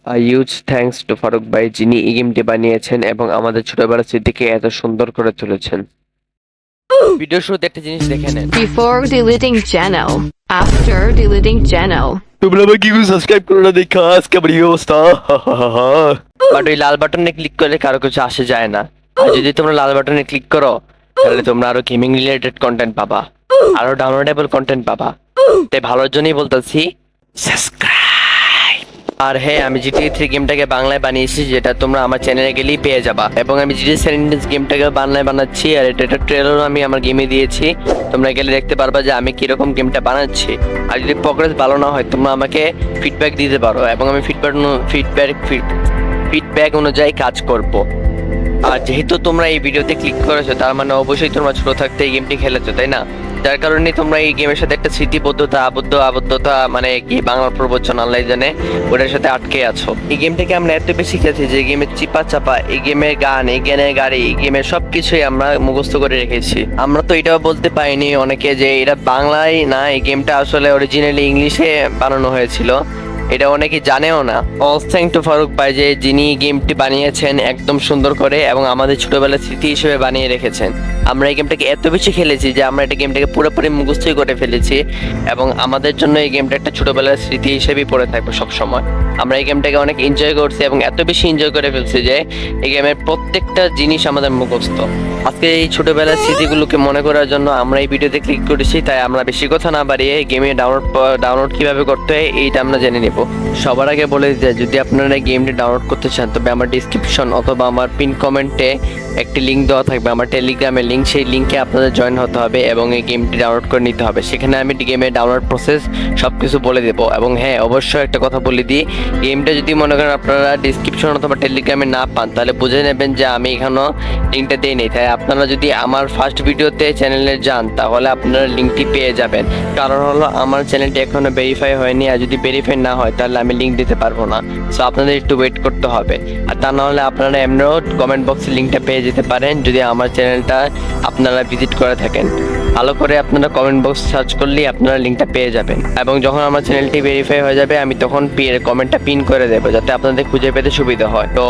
Huge thanks to Faruk ভাই, যিনি এই গেমটি বানিয়েছেন এবং আমাদের ছোটবেলার স্মৃতিকে এত সুন্দর করে তুলেছেন। ভিডিও শুরুতে একটা জিনিস দেখে নেন। Before deleting channel. After deleting channel. তোমরা আবার কি করে সাবস্ক্রাইব করো না দেখা আজকে আমার এই অবস্থা। বাট ওই লাল বাটনে ক্লিক করলে কারো কিছু আসে যায় না। আর যদি তোমরা লাল বাটনে ক্লিক করো তাহলে তোমরা আরো গেমিং রিলেটেড কন্টেন্ট পাবা, আরো ডাউনলোডেবল কন্টেন্ট পাবা। তাই ভালোর জন্যই বলতেছি সাবস্ক্রাইব। আর হ্যাঁ, আমি জিটিএ 3 গেমটাকে বাংলায় বানিয়েছি, যেটা তোমরা আমার চ্যানেলে গেলেই পেয়ে যাবা। এবং আমি জিটিএ স্যান অ্যান্ড্রিয়াস গেমটাকে বাংলায় বানাচ্ছি, আর এটা ট্রেলারও আমি আমার গেমে দিয়েছি। তোমরা গেলে দেখতে পারবা যে আমি কিরকম গেমটা বানাচ্ছি। আর যদি প্রোগ্রেস ভালো না হয় তোমরা আমাকে ফিডব্যাক দিতে পারো, এবং আমি ফিডব্যাক অনুযায়ী কাজ করব। আর যেহেতু তোমরা এই ভিডিওতে ক্লিক করেছো, তার মানে অবশ্যই তোমরা ছোট থাকতে এই গেমটি খেলেছো, তাই না? যার কারণে তোমরা এই গেমের সাথে একটা স্মৃতিবদ্ধতা আবদ্ধতা মানে কি বাংলার প্রবচন আল্লাহ জানে, ওটার সাথে আটকে আছো। এই গেমটাকে আমরা এত বেশি খেলেছি যে গেমের চিপা চাপা, এই গেমের গান, এই গেমের গাড়ি, এই গেমের সবকিছুই আমরা মুখস্থ করে রেখেছি। আমরা তো এটাও বলতে পারিনি অনেকে যে এটা বাংলায় না, এই গেমটা আসলে অরিজিনালি ইংলিশে বানানো হয়েছিল। এটা অনেকে জানেও না। অল থ্যাঙ্ক টু ফারুক ভাই, যে যিনি গেমটি বানিয়েছেন একদম সুন্দর করে এবং আমাদের ছোটবেলার স্মৃতি হিসেবে বানিয়ে রেখেছেন। আমরা এই গেমটাকে এত বেশি খেলেছি যে আমরা এটা গেমটাকে পুরোপুরি মুখস্থই করে ফেলেছি, এবং আমাদের জন্য এই গেমটা একটা ছোটবেলার স্মৃতি হিসেবেই পড়ে থাকবে সবসময়। আমরা এই গেমটাকে অনেক এনজয় করছি এবং এত বেশি এনজয় করে ফেলছি যে এই গেমের প্রত্যেকটা জিনিস আমাদের মুখস্থ। আজকে এই ছোটবেলার স্মৃতিগুলোকে মনে করার জন্য আমরা এই ভিডিওতে ক্লিক করেছি। তাই আমরা বেশি কথা না বাড়িয়ে গেমে ডাউনলোড কিভাবে করতে হয় এইটা আমরা জেনে নেব। সবার আগে বলে দিতে, যদি আপনারা গেমটি ডাউনলোড করতে চান তবে আমার ডিসক্রিপশন অথবা আমার পিন কমেন্টে একটি লিঙ্ক দেওয়া থাকবে, আমার টেলিগ্রামের লিঙ্ক। সেই লিঙ্কে আপনাদের জয়েন হতে হবে এবং এই গেমটি ডাউনলোড করে নিতে হবে। সেখানে আমি গেমের ডাউনলোড প্রসেস সব কিছু বলে দেবো। এবং হ্যাঁ, অবশ্যই একটা কথা বলে দিই, গেমটা যদি মনে করেন আপনারা ডিসক্রিপশন অথবা টেলিগ্রামে না পান তাহলে বুঝে নেবেন যে আমি এখানেও লিঙ্কটা দিই নেই। তাই আপনারা যদি আমার ফার্স্ট ভিডিওতে চ্যানেলে যান তাহলে আপনারা লিঙ্কটি পেয়ে যাবেন। কারণ হলো আমার চ্যানেলটি এখনো ভেরিফাই হয়নি, আর যদি ভেরিফাই না হয় তাহলে আমি লিঙ্ক দিতে পারবো না। সো আপনাদের একটু ওয়েট করতে হবে। আর তা না হলে আপনারা এমনিও কমেন্ট বক্সে লিঙ্কটা পেয়ে যেতে পারেন যদি আমার চ্যানেলটা আপনারা ভিজিট করে থাকেন। ভালো করে আপনারা কমেন্ট বক্স সার্চ করলেই আপনারা লিঙ্কটা পেয়ে যাবেন। এবং যখন আমার চ্যানেলটি ভেরিফাই হয়ে যাবে আমি তখন কমেন্টটা পিন করে দেবো, যাতে আপনাদের খুঁজে পেতে সুবিধা হয়। তো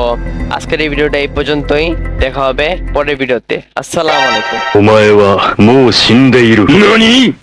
আজকের এই ভিডিওটা এই পর্যন্তই, দেখা হবে পরের ভিডিওতে। আসসালামু আলাইকুম। お前はもう死んでいる。何